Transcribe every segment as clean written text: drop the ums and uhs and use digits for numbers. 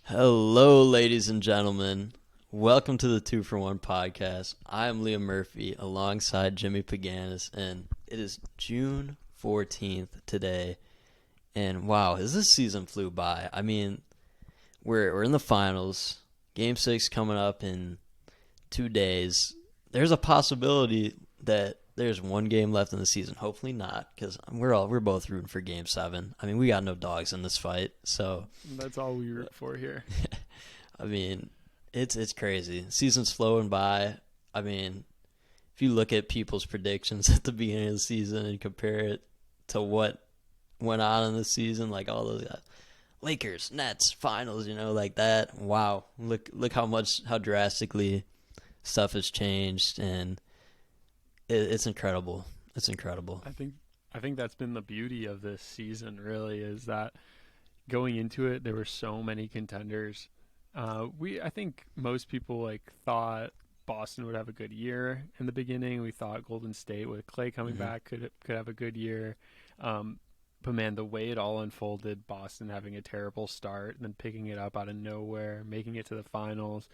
Hello, ladies and gentlemen. Welcome to the 2-for-1 podcast. I am Liam Murphy alongside Jimmy Paganis, and it is June 14th today. And wow, this season flew by. I mean, we're in the finals. Game 6 coming up in 2 days. There's a possibility that there's one game left in the season. Hopefully not, because we're both rooting for Game 7. I mean, we got no dogs in this fight, so That's all we root for here. I mean, it's crazy. Season's flowing by. I mean, if you look at people's predictions at the beginning of the season and compare it to what went on in the season, like all those guys, Lakers, Nets, finals, like that. Wow, look how drastically stuff has changed, and it's incredible. It's incredible. I think that's been the beauty of this season. Really, is that going into it, there were so many contenders. I think most people thought Boston would have a good year in the beginning. We thought Golden State with Clay coming back could have a good year. But man, the way it all unfolded, Boston having a terrible start, then picking it up out of nowhere, making it to the finals,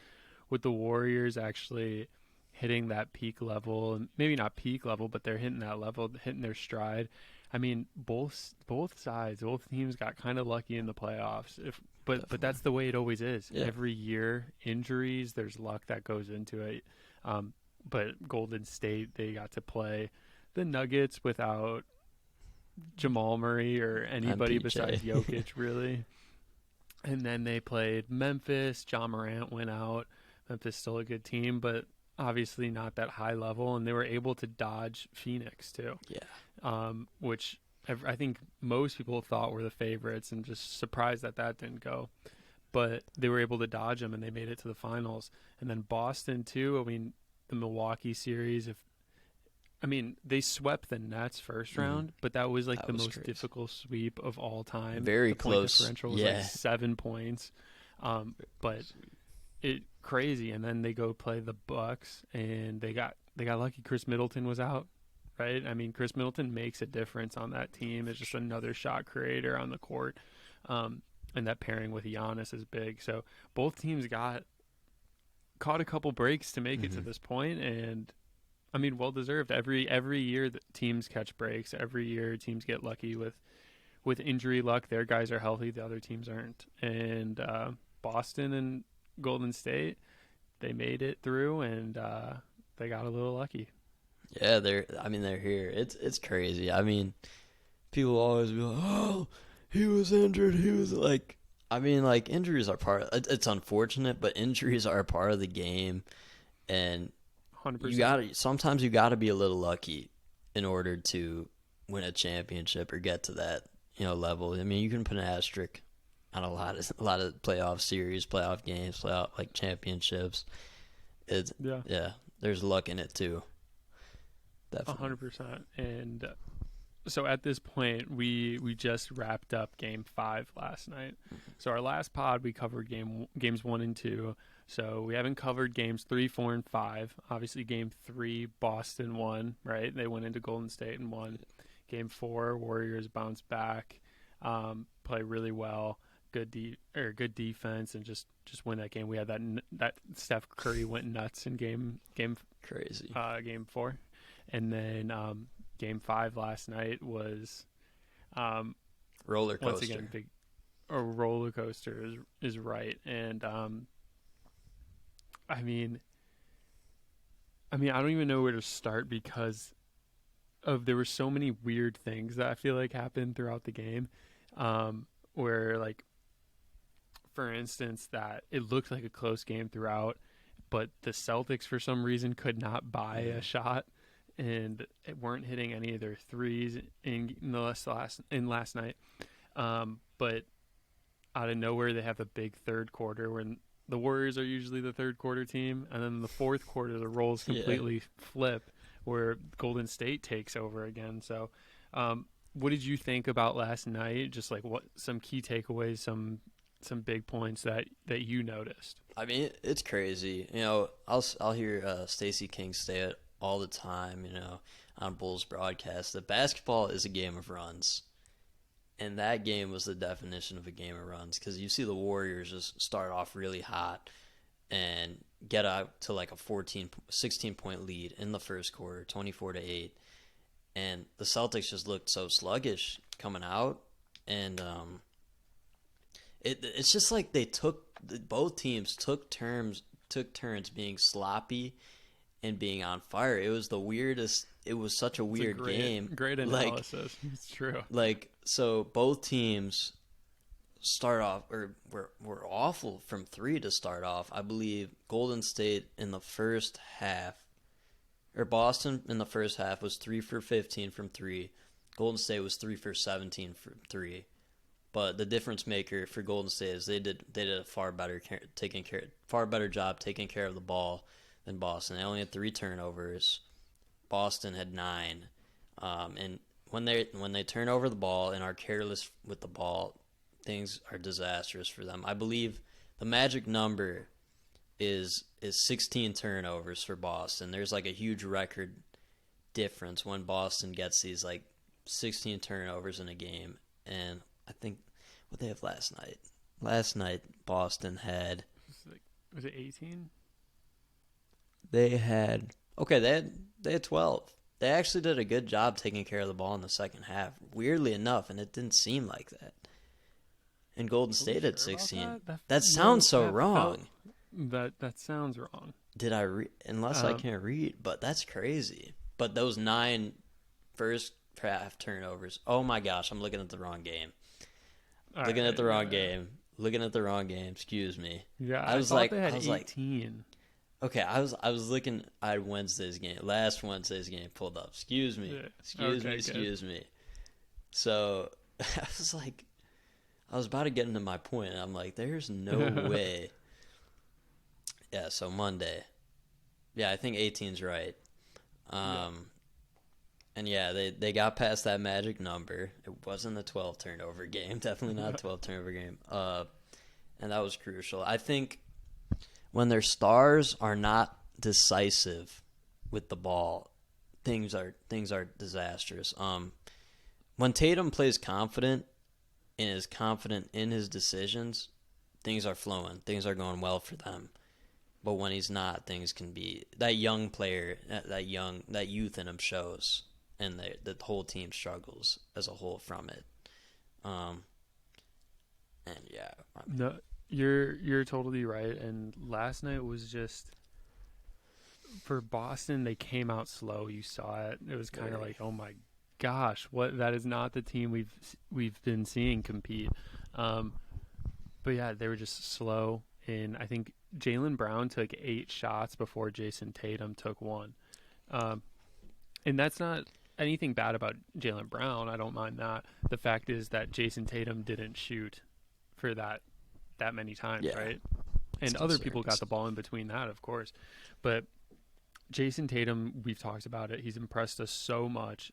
with the Warriors actually hitting that peak level, and maybe not peak level, but they're hitting that level, hitting their stride. I mean, both teams got kind of lucky in the playoffs. But that's the way it always is. Yeah. Every year, injuries, there's luck that goes into it. But Golden State, they got to play the Nuggets without Jamal Murray or anybody besides Jokic, really. And then they played Memphis. John Morant went out. Memphis still a good team, but obviously not that high level. And they were able to dodge Phoenix, too. Yeah. Which I think most people thought were the favorites, and just surprised that didn't go. But they were able to dodge them, and they made it to the finals. And then Boston, too. I mean, the Milwaukee series, they swept the Nets first round, but that was the most crazy. Difficult sweep of all time. Very the close. Point differential was 7 points. But it crazy. And then they go play the Bucks, and they got lucky. Chris Middleton was out, right? I mean, Chris Middleton makes a difference on that team. It's just another shot creator on the court. And that pairing with Giannis is big. So both teams caught a couple breaks to make it to this point, and I mean, well deserved. Every year that teams catch breaks. Every year teams get lucky with injury luck. Their guys are healthy, the other teams aren't. And Boston and Golden State, they made it through, and they got a little lucky. Yeah, they're here. It's crazy. I mean, people always be like, "Oh, he was injured." He was injuries are it's unfortunate, but injuries are a part of the game, and 100%. Sometimes you gotta be a little lucky in order to win a championship or get to that level. I mean, you can put an asterisk on a lot of playoff series, playoff games, playoff championships. There's luck in it too. Definitely. 100%. And so at this point, we just wrapped up Game 5 last night. So our last pod, we covered games 1 and 2. So we haven't covered games 3, 4, and 5. Obviously, Game 3, Boston won, right? They went into Golden State and won. Game 4, Warriors bounced back, play really well, good defense, and just win that game. We had that Steph Curry went nuts in game crazy Game 4, and then Game 5 last night was roller coaster. Once again, a roller coaster is right. And I mean, I don't even know where to start, because there were so many weird things that I feel like happened throughout the game, where for instance, that it looked like a close game throughout, but the Celtics for some reason could not buy a shot, and weren't hitting any of their threes in last night. But out of nowhere, they have a big third quarter when the Warriors are usually the third quarter team, and then in the fourth quarter, the roles completely flip, where Golden State takes over again. So, what did you think about last night? Just what some key takeaways, some big points that you noticed? I mean, it's crazy. I'll hear Stacey King say it all the time, on Bulls broadcast, that basketball is a game of runs. And that game was the definition of a game of runs because you see the Warriors just start off really hot and get out to like a 16-point lead in the first quarter, 24-8. And the Celtics just looked so sluggish coming out. And it's just like both teams took turns being sloppy and being on fire. It was the weirdest. It was such a weird game. Great analysis. It's true. So both teams start off or were awful from three to start off. I believe Golden State in the first half, or Boston in the first half was 3 for 15 from three. Golden State was 3 for 17 from three. But the difference maker for Golden State is they did a far better job taking care of the ball than Boston. They only had 3 turnovers. Boston had 9. And when they turn over the ball and are careless with the ball, things are disastrous for them. I believe the magic number is 16 turnovers for Boston. There's like a huge record difference when Boston gets these like 16 turnovers in a game. And I think what they have last night. Last night Boston had was it 18? They had 12. They actually did a good job taking care of the ball in the second half. Weirdly enough, and it didn't seem like that. And Golden State at 16. That sounds so wrong. That sounds wrong. Did I read? Unless I can't read, but that's crazy. But those 9 first half turnovers. Oh my gosh, I'm looking at the wrong game. Looking at the wrong game. Excuse me. Yeah, I was thought like, they had I was 18. Okay, I was looking at last Wednesday's game pulled up. Excuse me. Excuse me. So I was like, I was about to get into my point, and I'm like, there's no way. Yeah, so Monday. Yeah, I think 18's right. And yeah, they got past that magic number. It wasn't a 12 turnover game. Definitely not a 12 turnover game. And that was crucial. I think when their stars are not decisive with the ball, things are disastrous. When Tatum plays confident and is confident in his decisions, things are flowing. Things are going well for them. But when he's not, things can be that young player, that youth in him shows, and the whole team struggles as a whole from it. And yeah, no, you're totally right. And last night was just for Boston. They came out slow. You saw it. It was kind of like, oh my gosh, what? That is not the team we've been seeing compete. But yeah, they were just slow. And I think Jaylen Brown took 8 shots before Jason Tatum took 1. And that's not anything bad about Jaylen Brown. I don't mind that. The fact is that Jason Tatum didn't shoot for that many times, right? And other people got the ball in between that, of course. But Jason Tatum, we've talked about it. He's impressed us so much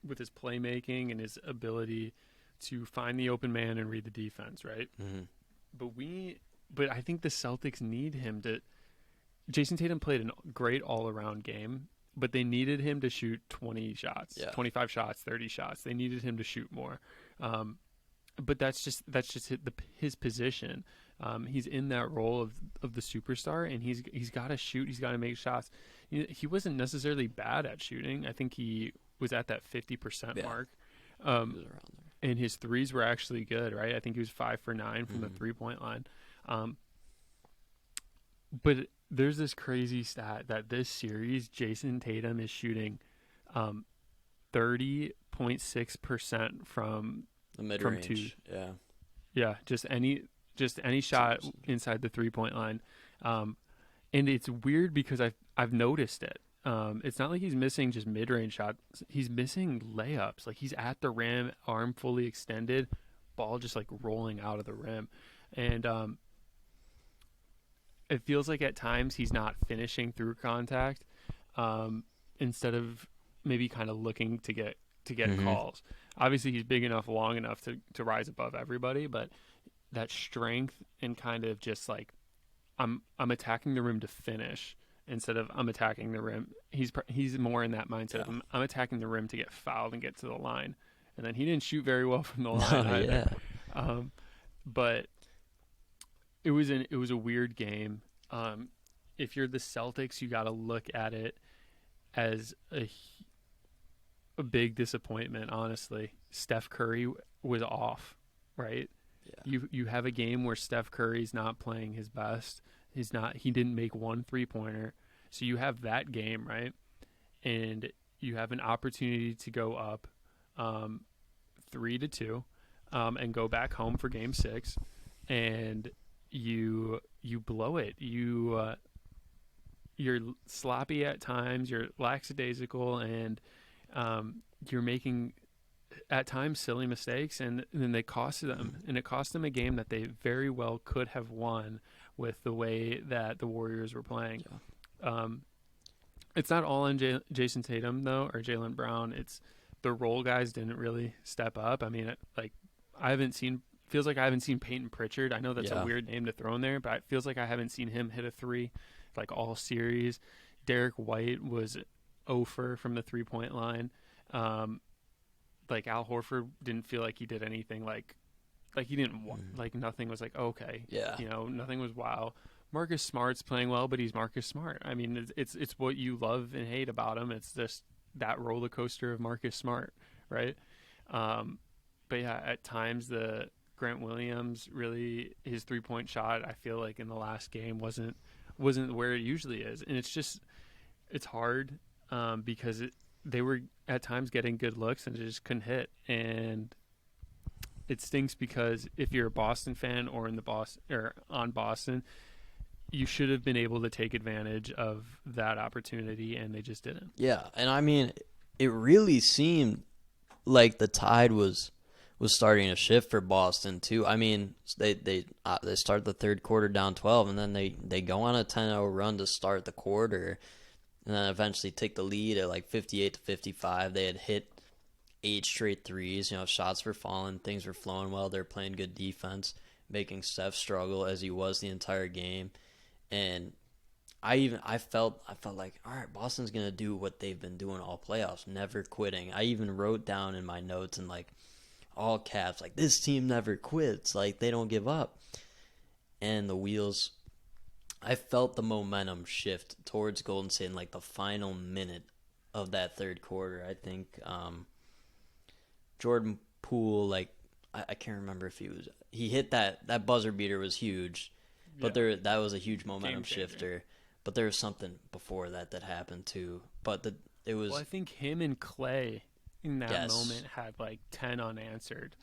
with his playmaking and his ability to find the open man and read the defense, right? Mm-hmm. But I think the Celtics need him to. Jason Tatum played a great all-around game, but they needed him to shoot 20 shots, 25 shots, 30 shots. They needed him to shoot more. But that's just his position. He's in that role of the superstar, and he's got to shoot. He's got to make shots. He wasn't necessarily bad at shooting. I think he was at that 50% mark. He was around there. And his threes were actually good, right? I think he was 5 for 9 from the 3-point line. But there's this crazy stat that this series, Jason Tatum is shooting 30.6% from the mid-range. From 2. Yeah, just any shot inside the 3-point line. And it's weird because I've noticed it. It's not like he's missing just mid-range shots. He's missing layups. Like he's at the rim, arm fully extended, ball just like rolling out of the rim. And it feels like at times he's not finishing through contact, instead of maybe kind of looking to get calls. Obviously he's big enough, long enough to rise above everybody, but that strength and kind of just like I'm attacking the rim to finish instead of I'm attacking the rim. He's more in that mindset of I'm attacking the rim to get fouled and get to the line. and then he didn't shoot very well from the line No, either. yeah. But it was a weird game. If you're the Celtics, you got to look at it as a big disappointment. Honestly, Steph Curry was off, right? Yeah. You have a game where Steph Curry's not playing his best. He didn't make one 3-pointer. So you have that game, right? And you have an opportunity to go up 3-2 and go back home for game 6, and you blow it. You're sloppy at times, you're lackadaisical, and you're making at times silly mistakes, and then they cost them, and it cost them a game that they very well could have won with the way that the Warriors were playing. Yeah. It's not all on Jason Tatum though, or Jaylen Brown. It's the role guys didn't really step up. I mean, feels like I haven't seen Peyton Pritchard. I know that's a weird name to throw in there, but it feels like I haven't seen him hit a 3 like all series. Derek White was 0 from the 3-point line. Like Al Horford didn't feel like he did anything like he didn't like nothing was like okay. Yeah. Nothing was wow. Marcus Smart's playing well, but he's Marcus Smart. I mean, it's what you love and hate about him. It's just that roller coaster of Marcus Smart, right? But yeah, at times the Grant Williams really his 3-point shot, I feel like in the last game wasn't where it usually is, and it's hard because they were at times getting good looks and just couldn't hit, and it stinks because if you're a Boston fan or on Boston, you should have been able to take advantage of that opportunity, and they just didn't. Yeah, and I mean, it really seemed like the tide was starting to shift for Boston too. I mean, they start the third quarter down 12, and then they go on a 10-0 run to start the quarter, and then eventually take the lead at like 58-55. They had hit 8 straight threes. Shots were falling, things were flowing well. They're playing good defense, making Steph struggle as he was the entire game. And I felt like, all right, Boston's gonna do what they've been doing all playoffs, never quitting. I even wrote down in my notes in like all caps, like, this team never quits, like they don't give up. And the wheels, I felt the momentum shift towards Golden State in like the final minute of that third quarter. I think Jordan Poole, like I can't remember if he hit that buzzer beater was huge. But that was a huge momentum shifter. But there was something before that happened too. But it was. Well, I think him and Clay in that moment had like 10 unanswered,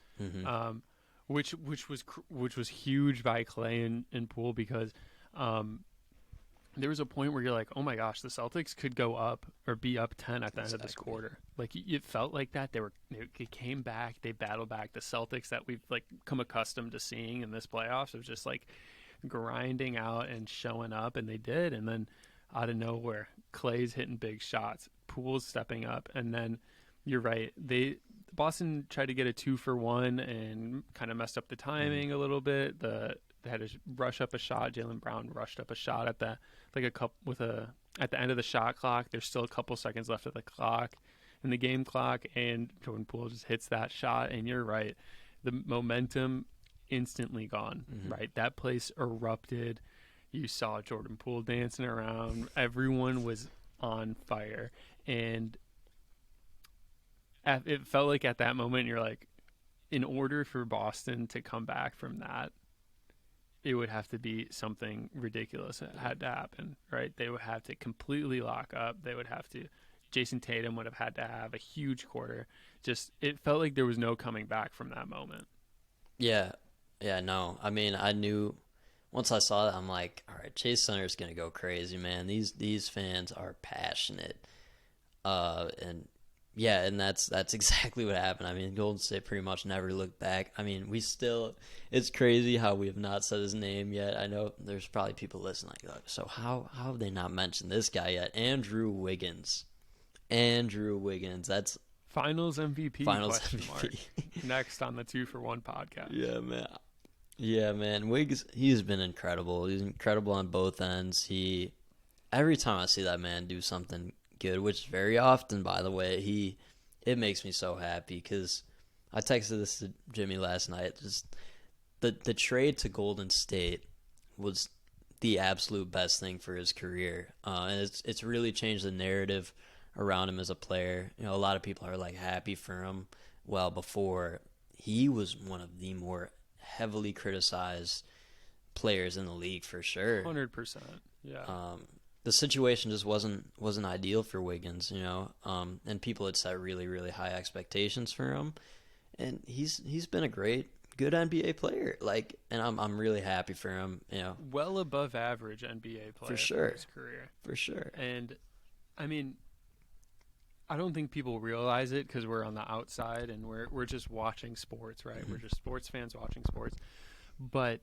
which was huge by Clay and Poole because there was a point where you're like, oh my gosh, the Celtics could go up or be up 10 at the end of this quarter. Like it felt like that. They came back, they battled back. The Celtics that we've like come accustomed to seeing in this playoffs of just like grinding out and showing up, and they did. And then out of nowhere, Clay's hitting big shots, Poole's stepping up, and then you're right, Boston tried to get a 2-for-1 and kind of messed up the timing a little bit. They had to rush up a shot. Jaylen Brown rushed up a shot at the at the end of the shot clock. There's still a couple seconds left of the clock in the game clock, and Jordan Poole just hits that shot. And you're right, the momentum instantly gone, right? That place erupted. You saw Jordan Poole dancing around. Everyone was on fire. And it felt like at that moment, you're like, in order for Boston to come back from that, it would have to be something ridiculous that had to happen, right? They would have to completely lock up. Jason Tatum would have had to have a huge quarter. Just, it felt like there was no coming back from that moment. Yeah, no. I mean, I knew once I saw that, I'm like, all right, Chase Center's gonna go crazy, man. These fans are passionate, and that's exactly what happened. I mean, Golden State pretty much never looked back. I mean, it's crazy how we have not said his name yet. I know there's probably people listening like, so how have they not mentioned this guy yet? Andrew Wiggins, that's Finals MVP. Finals MVP. Next on the 2-for-1 podcast. Yeah, man. Wiggs, he's been incredible. He's incredible on both ends. Every time I see that man do something good, which very often, by the way, it makes me so happy because I texted this to Jimmy last night. Just the trade to Golden State was the absolute best thing for his career, and it's really changed the narrative around him as a player. You know, a lot of people are like happy for him. Well, before he was one of the more heavily criticized players in the league for sure. 100%. Yeah. The situation just wasn't ideal for Wiggins, you know, and people had set really, really high expectations for him, and he's been a good NBA player, like, and I'm really happy for him, you know. Well above average NBA player For sure. for his career. For sure. And, I mean, I don't think people realize it because we're on the outside and we're just watching sports, right? Mm-hmm. We're just sports fans watching sports. But,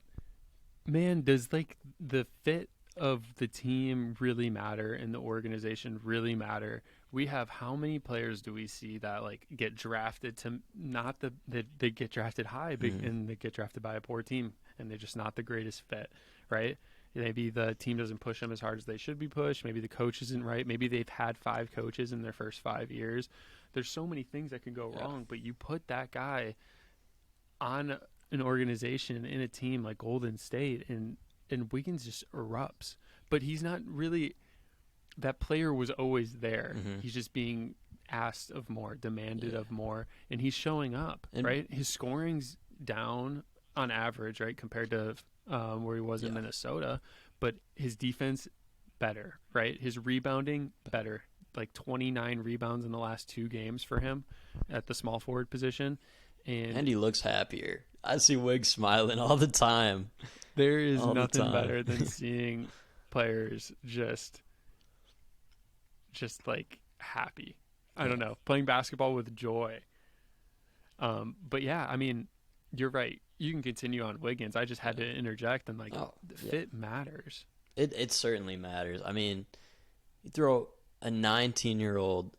man, does, like, the fit of the team really matter and the organization really matter? We have how many players do we see that like get drafted to not they get drafted high and they get drafted by a poor team and they're just not the greatest fit, right? Maybe the team doesn't push them as hard as they should be pushed. Maybe the coach isn't right. Maybe they've had 5 coaches in their first 5 years. There's so many things that can go wrong, but you put that guy on an organization in a team like Golden State and Wiggins just erupts. But he's not really – that player was always there. Mm-hmm. He's just being asked of more, demanded of more, and he's showing up, right? His scoring's down on average, right, compared to where he was in Minnesota. But his defense, better, right? His rebounding, better. Like 29 rebounds in the last 2 games for him at the small forward position. And he looks happier. I see Wiggs smiling all the time. There is nothing better than seeing players just like happy. I don't know, playing basketball with joy. But yeah, I mean, you're right. You can continue on Wiggins. I just had to interject and like fit matters. It certainly matters. I mean, you throw a 19-year-old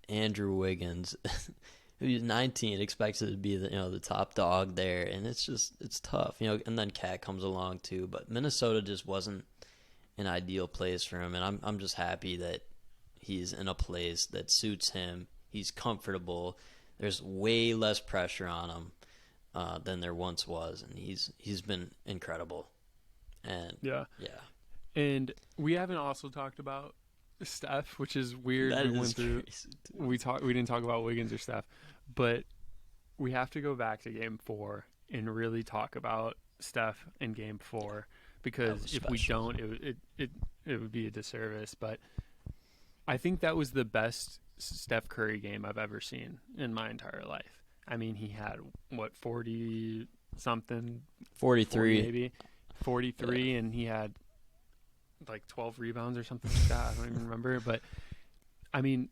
Andrew Wiggins who's 19, expected to be the top dog there, and it's tough, and then Cat comes along too, but Minnesota just wasn't an ideal place for him, and I'm just happy that he's in a place that suits him. He's comfortable. There's way less pressure on him than there once was, and he's been incredible. And yeah. And we haven't also talked about Steph, which is weird. That we is crazy too. We didn't talk about Wiggins or Steph, but we have to go back to Game 4 and really talk about Steph in Game 4 because if we don't, it would be a disservice. But I think that was the best Steph Curry game I've ever seen in my entire life. I mean, he had 40 something, 43 maybe 43, and he had like 12 rebounds or something like that. I don't even remember, but I mean,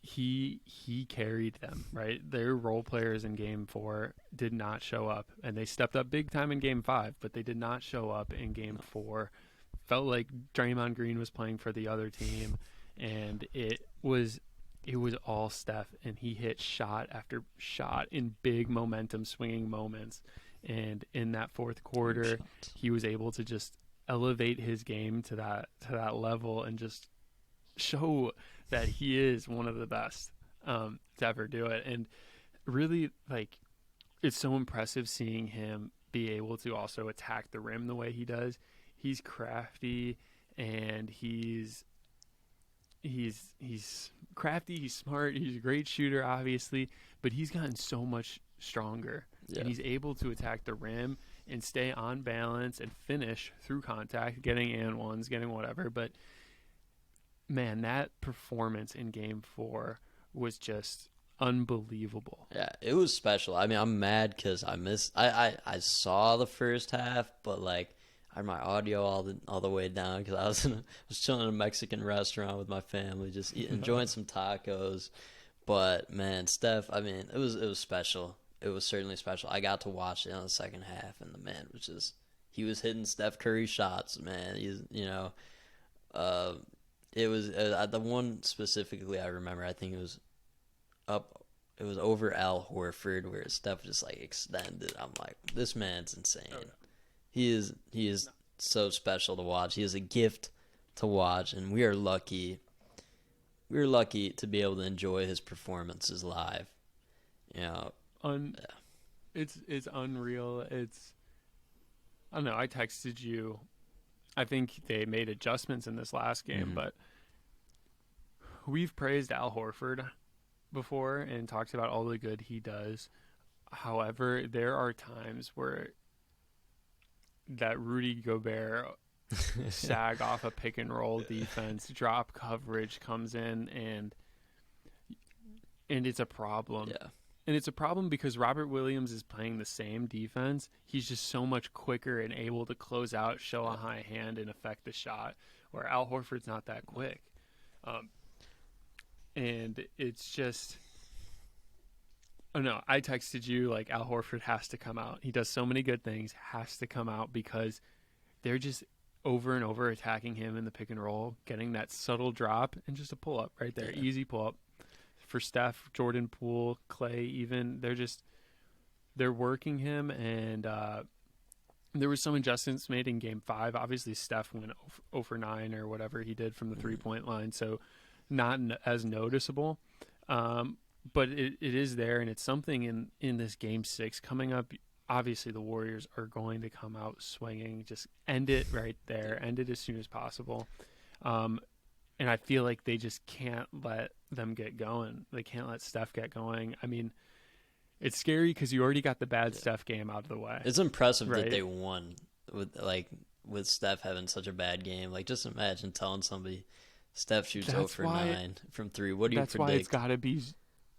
he carried them, right? Their role players in Game 4 did not show up, and they stepped up big time in Game 5, but they did not show up in Game 4. Felt like Draymond Green was playing for the other team, and it was all Steph, and he hit shot after shot in big momentum swinging moments. And in that fourth quarter, he was able to just elevate his game to that level and just show that he is one of the best to ever do it. And really, like, it's so impressive seeing him be able to also attack the rim the way he does. He's crafty, and he's crafty, he's smart, he's a great shooter, obviously, but he's gotten so much stronger. And he's able to attack the rim and stay on balance and finish through contact, getting and ones, getting whatever. But man, that performance in Game 4 was just unbelievable. Yeah, it was special. I mean, I'm mad because I saw the first half, but like I had my audio all the way down because I was chilling in a Mexican restaurant with my family, just enjoying some tacos. But man, Steph, I mean, it was special. It was certainly special. I got to watch it in the second half, and the man was he was hitting Steph Curry shots, man. It was the one specifically I remember. I think it was over Al Horford where Steph just like extended. I'm like, this man's insane. Okay. He is so special to watch. He is a gift to watch, and we are lucky. We're lucky to be able to enjoy his performances live. It's unreal. I don't know. I texted you. I think they made adjustments in this last game, but we've praised Al Horford before and talked about all the good he does. However, there are times where that Rudy Gobert sag off a pick and roll defense, drop coverage comes in, and it's a problem. Yeah. And it's a problem because Robert Williams is playing the same defense. He's just so much quicker and able to close out, show a high hand, and affect the shot, where Al Horford's not that quick. And it's just... Oh, no, I texted you, like, Al Horford has to come out. He does so many good things, has to come out, because they're just over and over attacking him in the pick and roll, getting that subtle drop, and just a pull-up right there, easy pull-up. For Steph, Jordan Poole, Clay, even, they're working him, and there was some adjustments made in Game 5. Obviously, Steph went 0 for 9 or whatever he did from the three-point line, so not as noticeable. But it is there, and it's something in this Game 6 coming up. Obviously, the Warriors are going to come out swinging. Just end it right there. End it as soon as possible. And I feel like they just can't let them get going. They can't let Steph get going. I mean, it's scary because you already got the bad Steph game out of the way. It's impressive that they won with Steph having such a bad game. Like, just imagine telling somebody Steph shoots 0 for 9 from 3. What do you predict? That's why it's got to be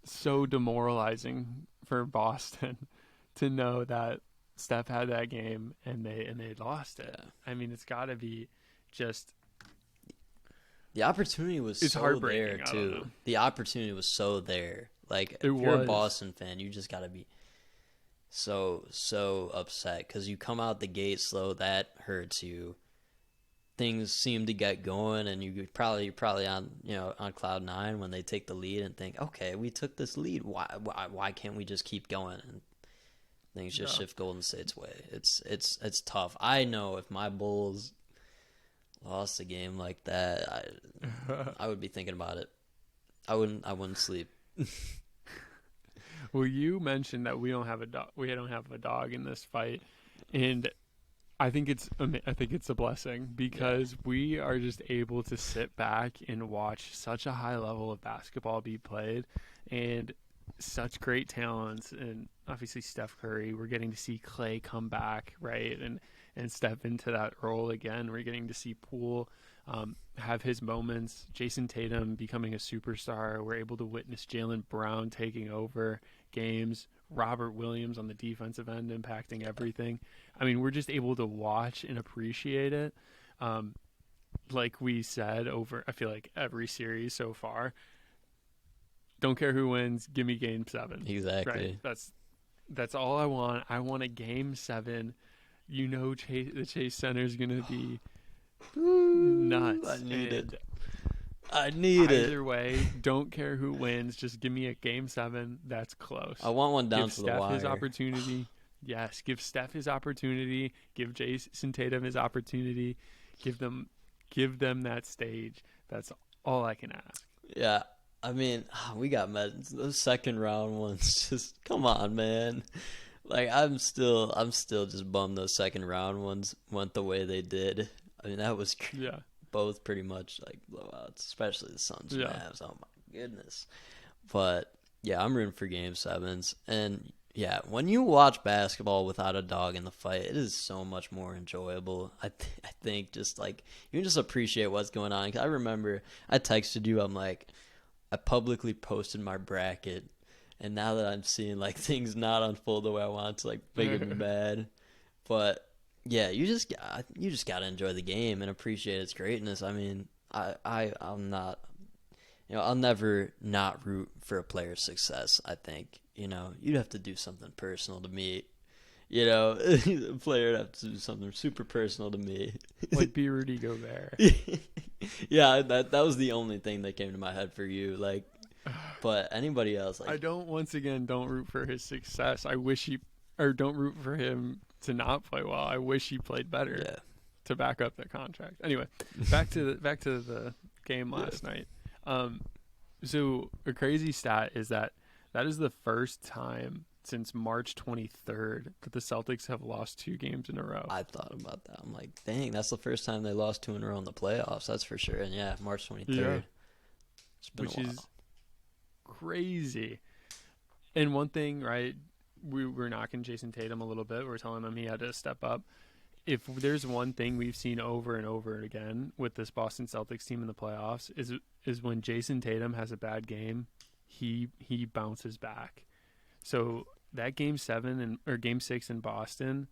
so demoralizing for Boston to know that Steph had that game and they lost it. Yeah. I mean, it's got to be just... The opportunity was so there, too. The opportunity was so there. Like, if you're a Boston fan, you just got to be so upset because you come out the gate slow. That hurts you. Things seem to get going, and you're probably on cloud 9 when they take the lead and think, okay, we took this lead. Why can't we just keep going? And things just shift Golden State's way. It's tough. I know if my Bulls lost a game like that, I would be thinking about it. I wouldn't sleep. Well, you mentioned that we don't have a dog in this fight, and I think it's a blessing because we are just able to sit back and watch such a high level of basketball be played, and such great talents, and obviously Steph Curry. We're getting to see Clay come back, right, and step into that role again. We're getting to see Poole have his moments. Jason Tatum becoming a superstar. We're able to witness Jaylen Brown taking over games. Robert Williams on the defensive end impacting everything. I mean, we're just able to watch and appreciate it. Like we said over, I feel like every series so far. Don't care who wins. Give me Game 7. Exactly. Right? That's all I want. I want a Game 7. You know, the Chase Center is going to be nuts. I need it. Either way, don't care who wins. Just give me a Game 7 that's close. I want one down to the wire. Give Steph his opportunity. Yes, give Steph his opportunity. Give Jason Tatum his opportunity. Give them that stage. That's all I can ask. Yeah, I mean, we got those second round ones. Just come on, man. Like, I'm still just bummed those second round ones went the way they did. I mean, that was both pretty much like blowouts, especially the Suns and Mavs. Oh my goodness! But yeah, I'm rooting for Game 7s, and yeah, when you watch basketball without a dog in the fight, it is so much more enjoyable. I think just like you can just appreciate what's going on. 'Cause I remember I texted you. I'm like, I publicly posted my bracket. And now that I'm seeing like things not unfold the way I want, it's like bigger than bad. But yeah, you just gotta enjoy the game and appreciate its greatness. I mean, I'm not, I'll never not root for a player's success. I think you'd have to do something personal to me. A player would have to do something super personal to me, like be Rudy Gobert. Yeah, that was the only thing that came to my head for you, like. But anybody else, like, I don't root for his success. I wish don't root for him to not play well. I wish he played better to back up the contract. Anyway, back to the game last night. So a crazy stat is that is the first time since March 23rd that the Celtics have lost 2 games in a row. I thought about that. I'm like, dang, that's the first time they lost 2 in a row in the playoffs. That's for sure. And yeah, March 23rd. Yeah. It's been Which a while. is crazy. And one thing, right, we were knocking Jason Tatum a little bit. We're telling him he had to step up. If there's one thing we've seen over and over again with this Boston Celtics team in the playoffs is when Jason Tatum has a bad game, he bounces back. So that game 6 in Boston,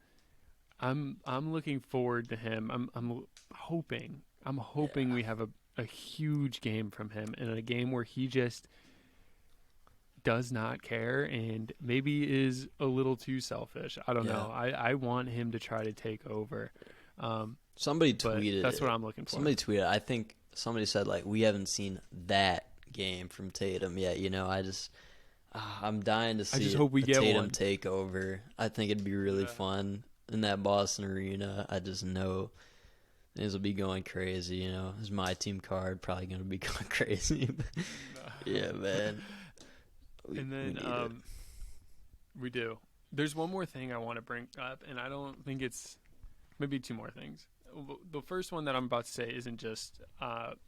I'm looking forward to him. I'm hoping we have a huge game from him, and a game where he just does not care and maybe is a little too selfish. I don't know. I want him to try to take over. Somebody tweeted that's what I'm looking for. Somebody tweeted. I think somebody said, like, we haven't seen that game from Tatum yet. You know, I'm dying to see I just hope we get Tatum one. take over. I think it'd be really fun in that Boston arena. I just know things will be going crazy. You know, it's my team card probably going to be going crazy. Yeah, man. We do. There's one more thing I want to bring up, and I don't think it's maybe 2 more things. The first one that I'm about to say isn't just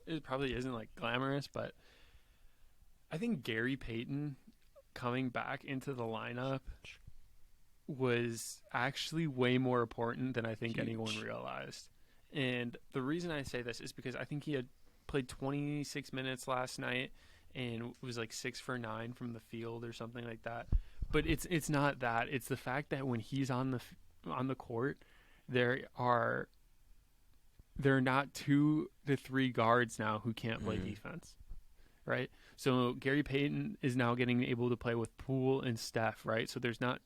it probably isn't like glamorous, but I think Gary Payton coming back into the lineup was actually way more important than I think anyone realized. And the reason I say this is because I think he had played 26 minutes last night and was like 6 for 9 from the field or something like that. But it's not that. It's the fact that when he's on the court, there are not 2 to 3 guards now who can't play defense, right? So Gary Payton is now getting able to play with Poole and Steph, right? So there's not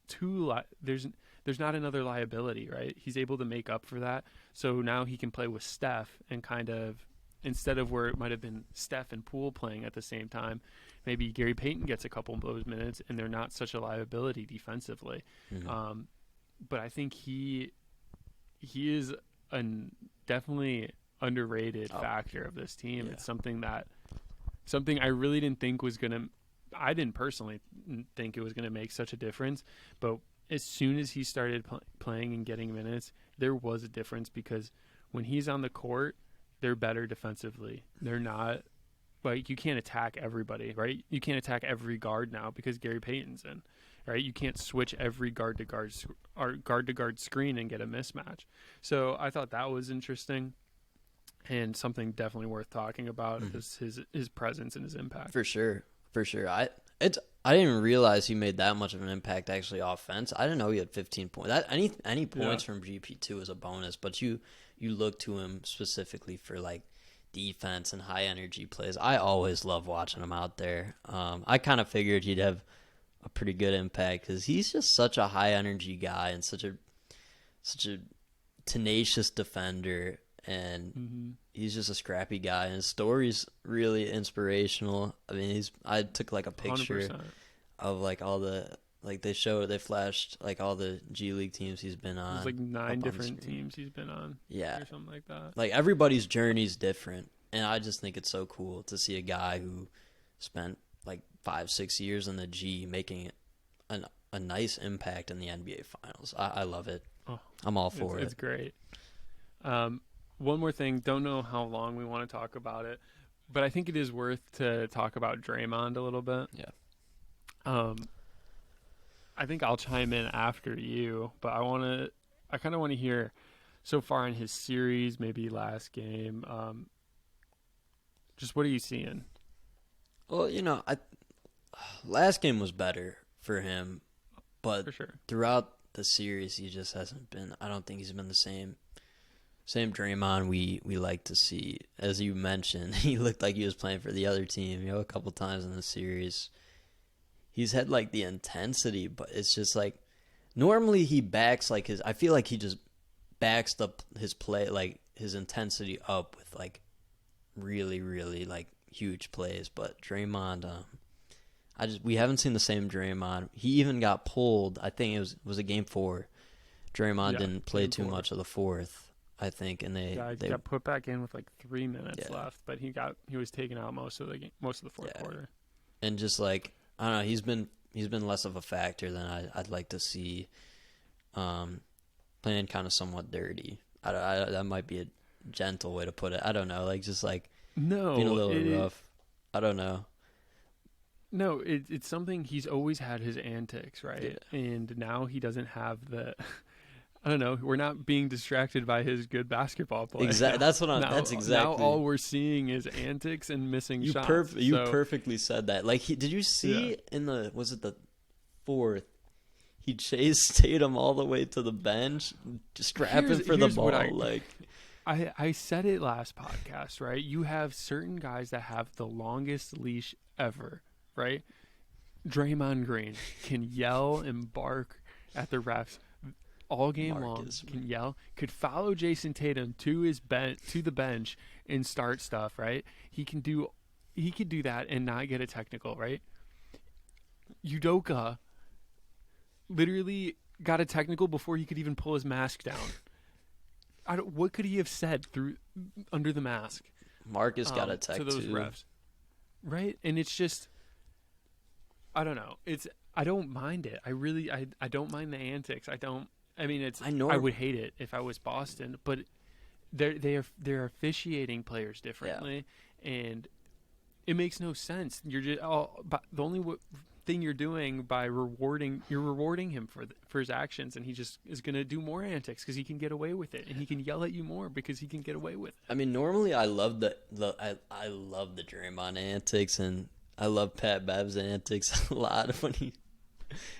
there's not another liability, right? He's able to make up for that. So now he can play with Steph and kind of, instead of where it might have been Steph and Poole playing at the same time, maybe Gary Payton gets a couple of those minutes and they're not such a liability defensively. But I think he is a definitely underrated factor of this team. Yeah. It's something I really didn't think was going to – I didn't personally think it was going to make such a difference. But as soon as he started playing and getting minutes, there was a difference because when he's on the court, they're better defensively. They're not – like, you can't attack everybody, right? You can't attack every guard now because Gary Payton's in, right? You can't switch every guard-to-guard screen and get a mismatch. So I thought that was interesting. And something definitely worth talking about is his presence and his impact. For sure. I didn't even realize he made that much of an impact actually offense. I didn't know he had 15 points. Any points from GP2 is a bonus, but you look to him specifically for like defense and high energy plays. I always love watching him out there. I kind of figured he'd have a pretty good impact because he's just such a high energy guy and such a tenacious defender. And he's just a scrappy guy, and his story's really inspirational. I mean, I took like a picture 100%. of like all the they flashed like all the G League teams he's been on. There's like 9 different teams he's been on. Yeah, or something like that. Like everybody's journey's different, and I just think it's so cool to see a guy who spent like 5-6 years in the G making a nice impact in the NBA Finals. I love it. Oh, I'm all for it. It's great. One more thing, don't know how long we want to talk about it, but I think it is worth to talk about Draymond a little bit. Yeah. I think I'll chime in after you, but I kind of want to hear so far in his series, maybe last game. Just what are you seeing? Well, last game was better for him, but For sure. throughout the series, he just hasn't been. I don't think he's been the same Draymond we like to see. As you mentioned, he looked like he was playing for the other team, a couple times in the series. He's had like the intensity, but it's just like normally he backs like I feel like he just backs his play, like his intensity up with like really, really like huge plays. But Draymond, we haven't seen the same Draymond. He even got pulled. I think it was a game 4. Draymond didn't play too much of the fourth, I think, and they got put back in with like 3 minutes left, but he was taken out most of the fourth quarter. And just like I don't know, he's been less of a factor than I'd like to see. Playing kind of somewhat dirty. That might be a gentle way to put it. I don't know, like just like being a little rough. I don't know. No, it's something he's always had his antics, right? Yeah. And now he doesn't have the. I don't know. We're not being distracted by his good basketball play. Exactly. That's what I'm. That's exactly. Now all we're seeing is antics and missing shots. You perfectly said that. Like, did you see in the fourth? He chased Tatum all the way to the bench, strapping for the ball. I said it last podcast, right? You have certain guys that have the longest leash ever, right? Draymond Green can yell and bark at the refs all game long. Can yell, could follow Jason Tatum to the bench and start stuff, right? He could do that and not get a technical, right? Udoka literally got a technical before he could even pull his mask down. What could he have said under the mask? Marcus got a tech to those refs, right? And it's just, I don't know. I don't mind it. I don't mind the antics. I would hate it if I was Boston, but they're officiating players differently, and it makes no sense. You're just the only thing you're doing by rewarding him for his actions, and he just is going to do more antics because he can get away with it, and he can yell at you more because he can get away with it. I mean, normally I love I love the Draymond antics, and I love Pat Bev's antics a lot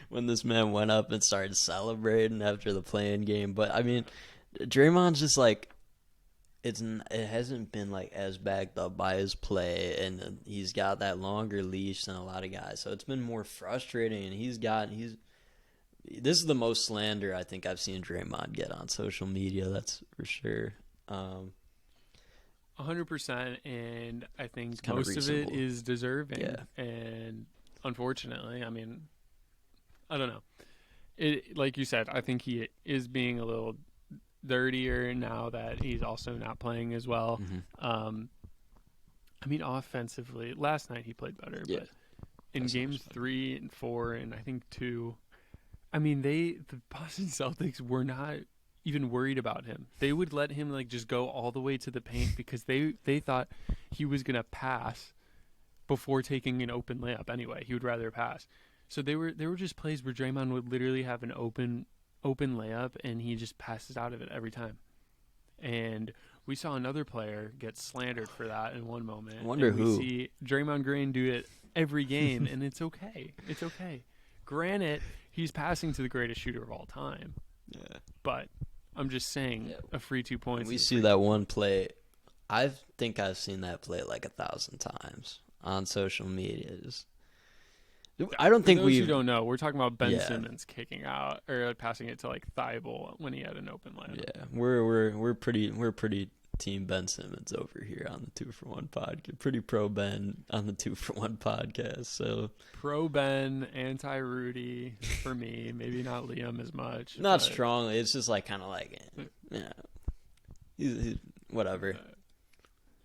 when this man went up and started celebrating after the play-in game. But I mean, Draymond's just like, it hasn't been like as backed up by his play, and he's got that longer leash than a lot of guys. So it's been more frustrating, and this is the most slander I think I've seen Draymond get on social media. That's for sure. 100%, and I think most of it is deserving. Yeah. And unfortunately, I mean, I don't know. Like you said, I think he is being a little dirtier now that he's also not playing as well. Mm-hmm. I mean, offensively, last night he played better, but in games 3 and 4 and I think 2, I mean, the Boston Celtics were not even worried about him. They would let him like just go all the way to the paint because they thought he was gonna pass before taking an open layup anyway. He would rather pass. So there were just plays where Draymond would literally have an open layup and he just passes out of it every time. And we saw another player get slandered for that in one moment. I wonder who. We see Draymond Green do it every game, and it's okay. It's okay. Granted, he's passing to the greatest shooter of all time. Yeah. But I'm just saying, a free 2 points. We see that one play. I think I've seen that play like 1,000 times on social media. I don't think you don't know. We're talking about Ben Simmons kicking out or passing it to like Thibault when he had an open layup. Yeah, we're pretty team Ben Simmons over here on the 2-for-1 podcast. Pretty pro Ben on the 2-for-1 podcast. So pro Ben, anti Rudy for me. Maybe not Liam as much. Not strongly. It's just like kind of like he's whatever.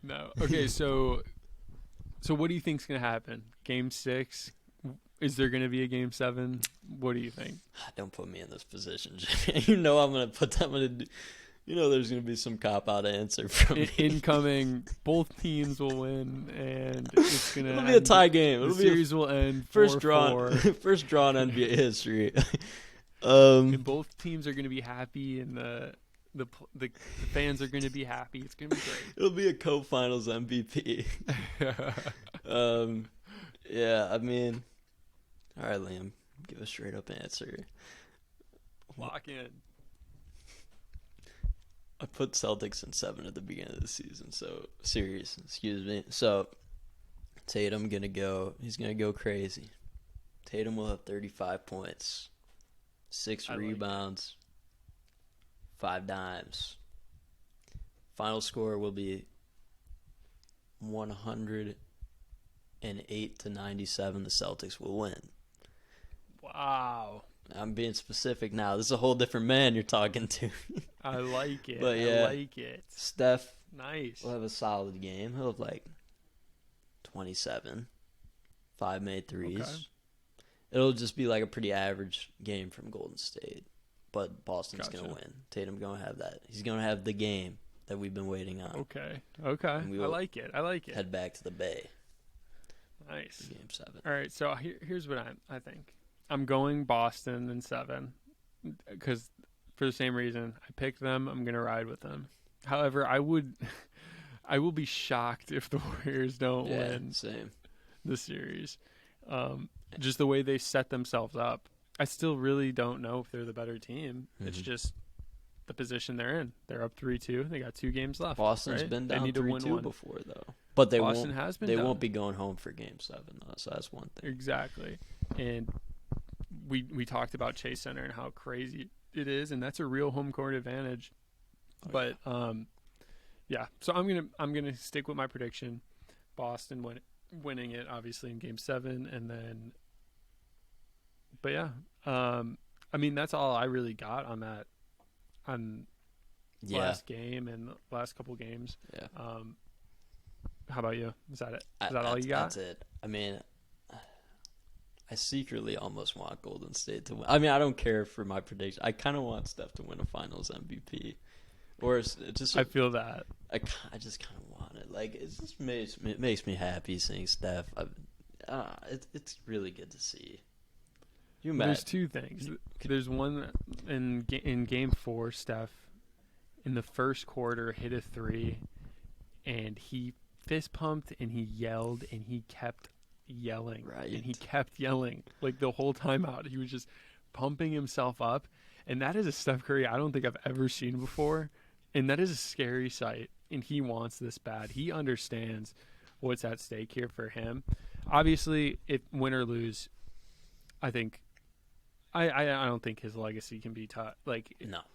No. Okay. So what do you think's gonna happen? Game 6. Is there going to be a Game 7? What do you think? Don't put me in this position, Jimmy. You know I'm going to put them in there's going to be some cop-out answer from me. Incoming, both teams will win, and it's going to It'll be a tie game. The series will end 4-4. First draw in NBA history. And both teams are going to be happy, and the fans are going to be happy. It's going to be great. It'll be a co-finals MVP. Yeah, I mean... All right, Liam, give a straight-up answer. Lock in. I put Celtics in 7 at the beginning of the season, excuse me. So, Tatum he's going to go crazy. Tatum will have 35 points, 6 rebounds, 5 dimes. Final score will be 108-97. The Celtics will win. Wow. I'm being specific now. This is a whole different man you're talking to. I like it. But yeah, I like it. Steph nice. will have a solid game. He'll have like 27. 5 made threes. Okay. it'll just be like a pretty average game from Golden State. But Boston's going to win. Tatum going to have that. He's going to have the game that we've been waiting on. Okay. I like it. Head back to the Bay. Nice. Game 7. All right, so here's what I think. I'm going Boston in 7 because for the same reason. I picked them. I'm going to ride with them. However, I will be shocked if the Warriors don't win the series. Just the way they set themselves up. I still really don't know if they're the better team. Mm-hmm. It's just the position they're in. They're up 3-2. They got 2 games left. Boston's been down 3-2 before, though. But Boston won't be going home for Game 7, though, so that's one thing. Exactly. And we talked about Chase Center and how crazy it is, and that's a real home court advantage. But so I'm gonna stick with my prediction. Boston winning it obviously in Game 7, and then. But I mean that's all I really got on that. Last game and the last couple games. Yeah. How about you? Is that it? Is that all you got? That's it. I mean, I secretly almost want Golden State to win. I mean, I don't care for my prediction. I kind of want Steph to win a Finals MVP. Or it's just. I feel that. I just kind of want it. Like it just makes me happy seeing Steph. It's really good to see. There's 2 things. There's one in Game 4. Steph in the first quarter hit a 3, and he fist pumped and he yelled and he kept yelling. Right. And he kept yelling like the whole time out. He was just pumping himself up, and that is a Steph Curry I don't think I've ever seen before. And that is a scary sight, and he wants this bad. He understands what's at stake here for him. Obviously, if win or lose, I think I don't think his legacy can be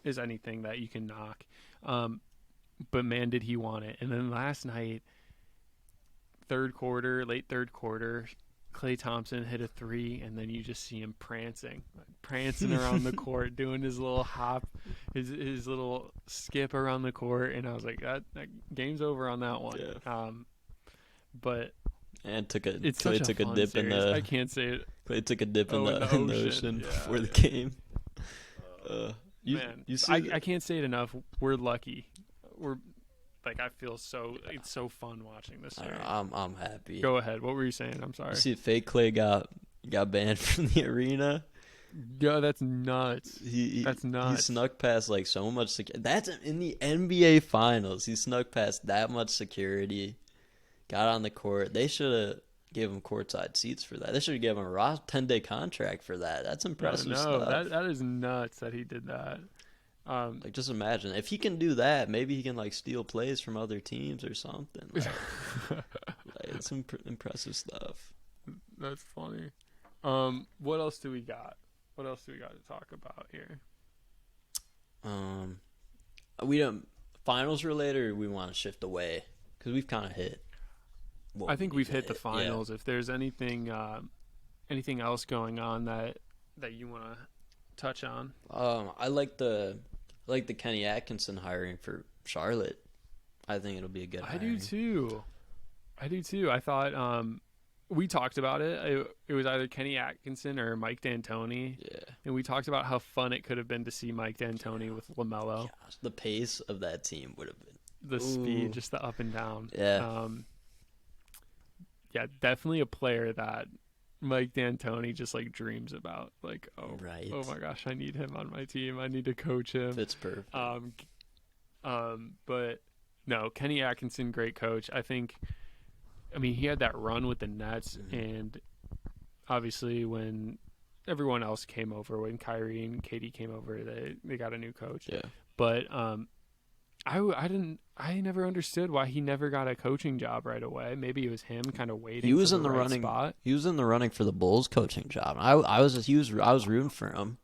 is anything that you can knock. But man, did he want it. And then last night, late third quarter, Klay Thompson hit a 3, and then you just see him prancing around the court, doing his little hop, his little skip around the court, and I was like, that game's over on that one. Yeah. But and Klay took a dip in the. I can't say it. Klay took a dip in the ocean before the game. I can't say it enough. We're lucky. I feel it's so fun watching this series. I'm happy. Go ahead. What were you saying? I'm sorry. You see, fake Klay got banned from the arena. Yeah, that's nuts. That's nuts. He snuck past so much. That's in the NBA Finals. He snuck past that much security. Got on the court. They should have gave him courtside seats for that. They should have given him a 10-day contract for that. That's impressive stuff. That is nuts that he did that. Just imagine if he can do that. Maybe he can steal plays from other teams or something. It's impressive stuff. That's funny. What else do we got? What else do we got to talk about here? We don't finals related. Or we want to shift away because we've kind of hit. I think we've hit the finals. Yeah. If there's anything else going on that you want to touch on, I like the Kenny Atkinson hiring for Charlotte. I think it'll be a good hiring. I do too. I thought we talked about it. It was either Kenny Atkinson or Mike D'Antoni. Yeah. And we talked about how fun it could have been to see Mike D'Antoni with LaMelo. Gosh, the pace of that team would have been. The speed, just the up and down. Yeah. Yeah, definitely a player that Mike D'Antoni just like dreams about. Like, right. Oh my gosh, I need him on my team. I need to coach him. Fits perfect. But no, Kenny Atkinson, great coach. I mean, he had that run with the Nets, and obviously when everyone else came over, when Kyrie and Katie came over, they got a new coach. Yeah. But I never understood why he never got a coaching job right away. Maybe it was him kind of waiting. He was for in the right running. Spot. He was in the running for the Bulls coaching job. I was rooting for him.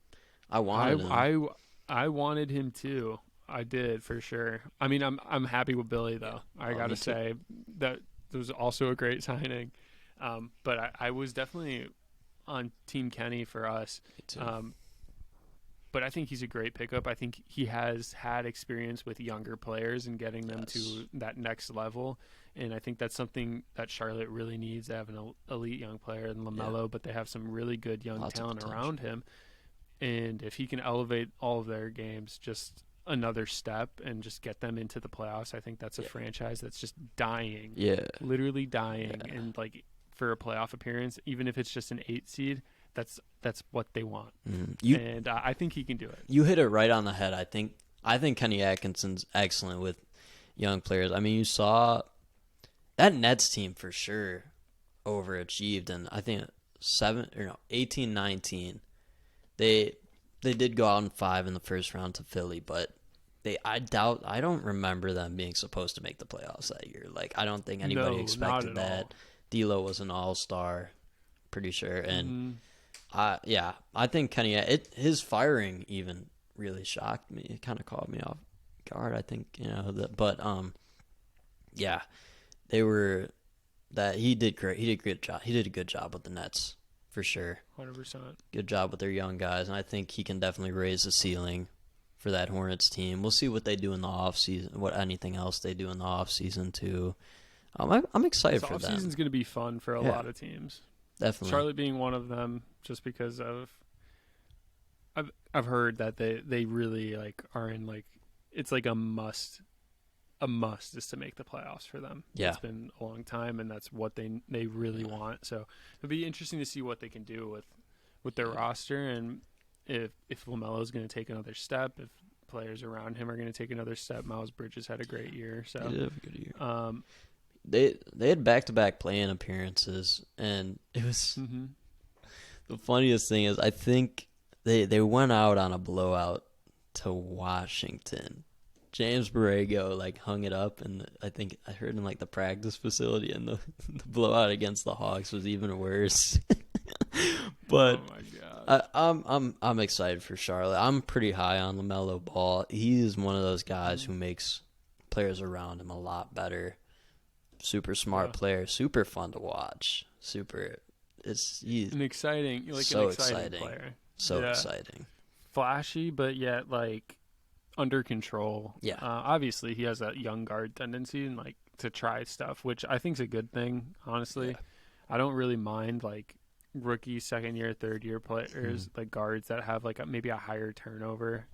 I wanted him. I wanted him too. I did for sure. I mean, I'm happy with Billy though. Yeah. I gotta say that was also a great signing. But I was definitely on Team Kenny for us. Me too. But I think he's a great pickup. I think he has had experience with younger players and getting them to that next level. And I think that's something that Charlotte really needs. They have an elite young player in LaMelo, but they have some really good young talent around him. And if he can elevate all of their games just another step and just get them into the playoffs, I think that's a franchise that's just dying. Yeah. Literally dying. Yeah. And, like, for a playoff appearance, even if it's just an 8 seed, that's what they want. And I think he can do it. You hit it right on the head. I think Kenny Atkinson's excellent with young players. I mean, you saw that Nets team for sure overachieved, and I think 18-19. They did go out in 5 in the first round to Philly, but I don't remember them being supposed to make the playoffs that year. Like, I don't think anybody expected that. All. D'Lo was an all-star, pretty sure, and I think Kenny, his firing even really shocked me. It kind of caught me off guard. I think he did great. He did a good job. He did a good job with the Nets for sure. 100%. Good job with their young guys, and I think he can definitely raise the ceiling for that Hornets team. We'll see what they do in the off season. What anything else they do in the off season too. I'm excited for them. The off season's going to be fun for a lot of teams. Definitely. Charlotte being one of them, just because of I've heard that they really like are in like it's like a must is to make the playoffs for them. Yeah. It's been a long time, and that's what they really want. So it'll be interesting to see what they can do with their roster, and if LaMelo's going to take another step, if players around him are going to take another step. Miles Bridges had a great year. So he did have a good year. They had back-to-back play-in appearances, and it was the funniest thing is I think they went out on a blowout to Washington. James Borrego like hung it up, and I think I heard in like the practice facility, and the blowout against the Hawks was even worse. But oh my God. I'm excited for Charlotte. I'm pretty high on LaMelo Ball. He's one of those guys who makes players around him a lot better. Super smart player, super fun to watch. He's an exciting, like so an exciting player. So exciting. Flashy, but yet like under control. Yeah. Obviously, he has that young guard tendency and like to try stuff, which I think is a good thing. Honestly, I don't really mind like rookie, second year, third year players like guards that have like maybe a higher turnover,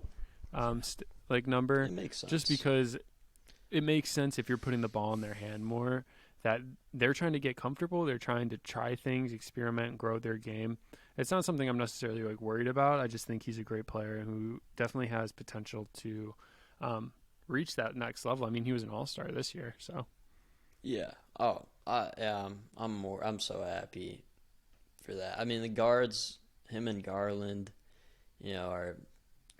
like number. It makes sense. Just because it makes sense if you're putting the ball in their hand more. That they're trying to get comfortable. They're trying to try things, experiment, grow their game. It's not something I'm necessarily like worried about. I just think he's a great player who definitely has potential to reach that next level. I mean, he was an all-star this year, so. Yeah. Oh, I'm so happy for that. I mean, the guards, him and Garland, are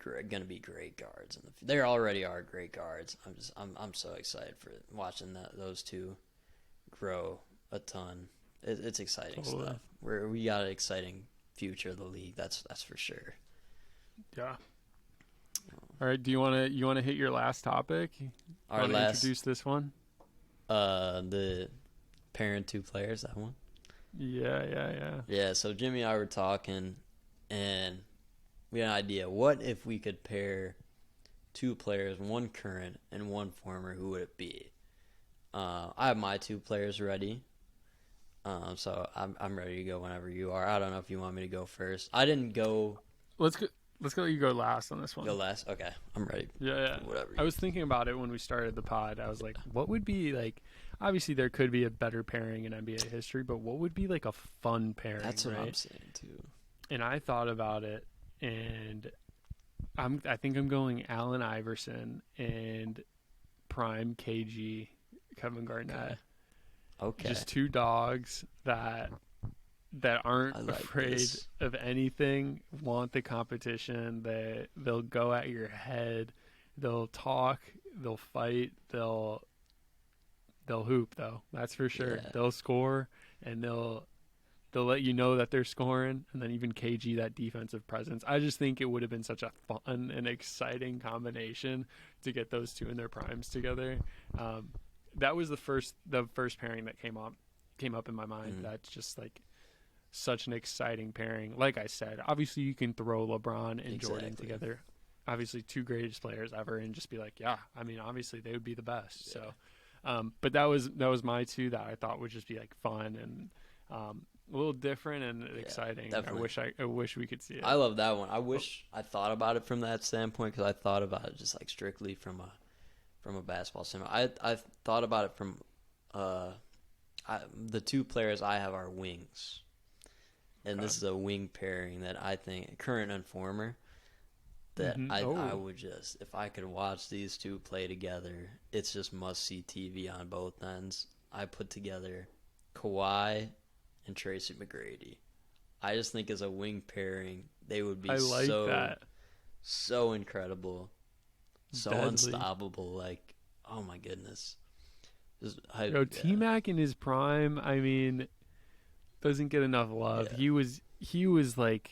going to be great guards. They already are great guards. I'm so excited for watching those two grow a ton. It's exciting stuff. We got an exciting future of the league. That's for sure. Yeah. All right. Do you want to hit your last topic? Introduce this one. The pairing two players. That one. Yeah. Yeah. So Jimmy and I were talking, and we had an idea. What if we could pair two players, one current and one former? Who would it be? I have my two players ready, so I'm ready to go whenever you are. I don't know if you want me to go first. I didn't go. Let's go. You go last on this one. Go last. Okay, I'm ready. Yeah. Whatever. I was thinking about it when we started the pod. I was like, what would be like? Obviously, there could be a better pairing in NBA history, but what would be like a fun pairing? That's what right? I'm saying too. And I thought about it, and I think I'm going Allen Iverson and prime KG. Kevin Garnett. Okay. Just two dogs that aren't afraid of anything, want the competition. They'll go at your head. They'll talk. They'll fight. They'll hoop though. That's for sure. Yeah. They'll score, and they'll let you know that they're scoring. And then even KG, that defensive presence. I just think it would have been such a fun and exciting combination to get those two in their primes together. That was the first pairing that came up in my mind. That's just like such an exciting pairing. Like I said, obviously you can throw LeBron and Jordan together. Obviously, 2 greatest players ever, and just be like, yeah, I mean, obviously they would be the best. Yeah. So, but that was my 2 that I thought would just be like fun and a little different and exciting. Definitely. I wish we could see it. I love that one. I wish I thought about it from that standpoint, because I thought about it just like strictly from a basketball standpoint. I thought about it from the 2 players I have are wings, and this is a wing pairing that I think current and former. That I would just, if I could watch these 2 play together, it's just must-see TV on both ends. I put together Kawhi and Tracy McGrady. I just think as a wing pairing, they would be so incredible, so deadly. Unstoppable. Like, oh my goodness. T-Mac in his prime, I mean, doesn't get enough love. Yeah. He was like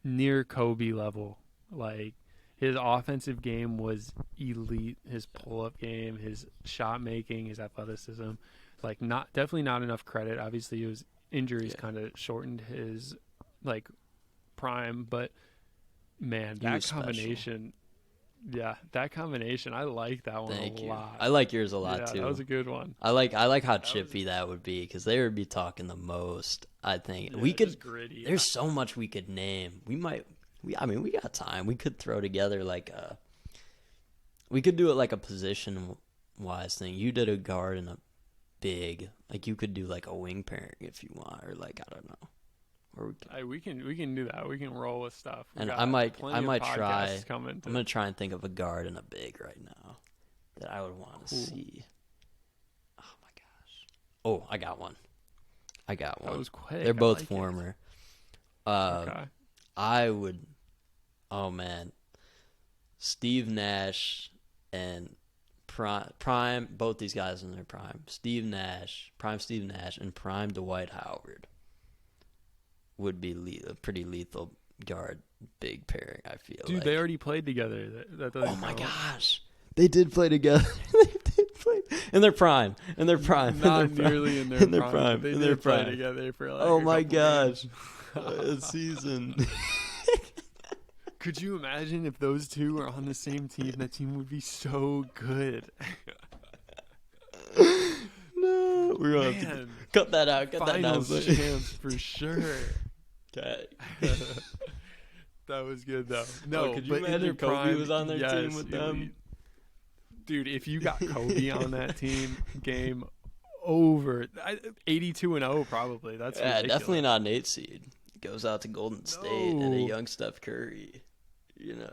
near Kobe level. Like, his offensive game was elite. His pull-up game, his shot making, his athleticism, like definitely not enough credit. Obviously, his injuries kind of shortened his like prime, but man, that combination. Yeah, that combination. I like that one a lot. I like yours a lot too. That was a good one. I like how chippy that would be, because they would be talking the most. I think we could. Gritty, there's so much we could name. We got time. We could throw together we could do it like a position-wise thing. You did a guard and a big. Like, you could do like a wing pairing if you want, or like, I don't know. Or we can do that. We can roll with stuff. And I might try. I'm gonna try and think of a guard and a big right now that I would want to see. Oh my gosh! Oh, I got one. That was quick. They're both former. I would. Oh man, Steve Nash and prime. Both these guys in their prime. Steve Nash, and prime Dwight Howard would be a pretty lethal guard big pairing. I feel. Dude, they already played together. Oh my gosh, they did play together. They did play in their prime. Not nearly in their prime. They did play together for like. Oh my gosh, a season. Could you imagine if those 2 were on the same team? That team would be so good. No, we're gonna have to cut that out. Finals champs for sure. Okay. That was good though. No, could you imagine Kobe was on their team with them? Dude, if you got Kobe on that team, game over. 82-0 probably. That's ridiculous. Definitely not an 8 seed. Goes out to Golden State and a young Steph Curry. You know,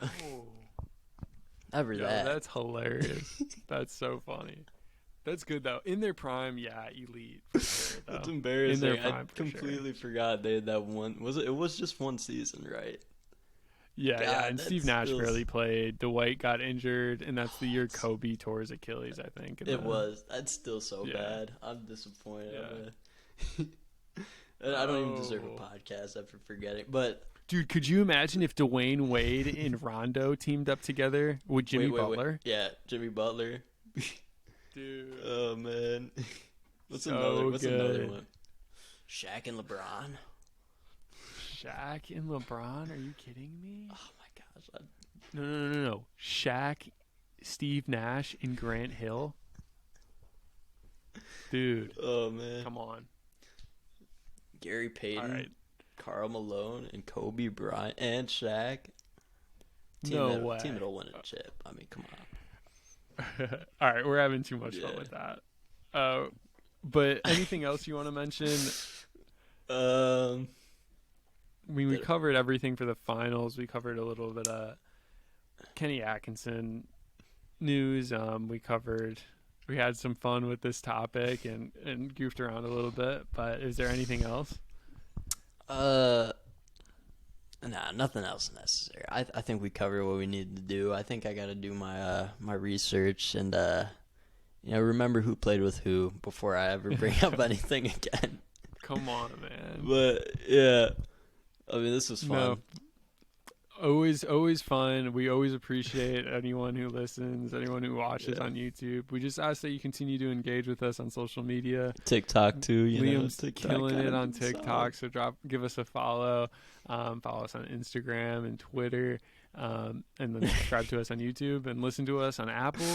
that. That's hilarious. That's so funny. That's good though. In their prime, elite. For sure, though. That's embarrassing. In their prime, I completely forgot they had that one. It was just one season, right? Yeah. And Steve Nash barely played. Dwight got injured, and that's the year Kobe tore his Achilles, I think. It was. That's still so bad. I'm disappointed. Yeah. I don't even deserve a podcast after forgetting. But dude, could you imagine if Dwayne Wade and Rondo teamed up together with Jimmy Butler? Wait. Yeah, Jimmy Butler. Dude. Oh man. What's another one? Shaq and LeBron. Shaq and LeBron? Are you kidding me? Oh my gosh. No. Shaq, Steve Nash, and Grant Hill. Dude. Oh man. Come on. Gary Payton, Karl Malone, and Kobe Bryant, and Shaq. No way. Team that'll win a chip. I mean, come on. All right, we're having too much fun with that. But anything else you want to mention? I mean, we covered everything for the finals. We covered a little bit of Kenny Atkinson news. We had some fun with this topic and goofed around a little bit, but is there anything else? Nah, nothing else necessary. I think we covered what we needed to do. I think I got to do my research and remember who played with who before I ever bring up anything again. Come on, man. But yeah, I mean, this was fun. No. Always fun. We always appreciate anyone who listens, anyone who watches on YouTube. We just ask that you continue to engage with us on social media. TikTok too. Liam's TikTok killing it on TikTok, so give us a follow. Follow us on Instagram and Twitter, and then subscribe to us on YouTube and listen to us on Apple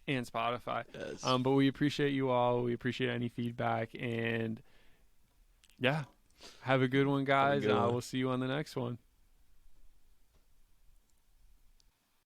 and Spotify. Yes. But we appreciate you all. We appreciate any feedback, and yeah, have a good one, guys. Good one. We'll see you on the next one.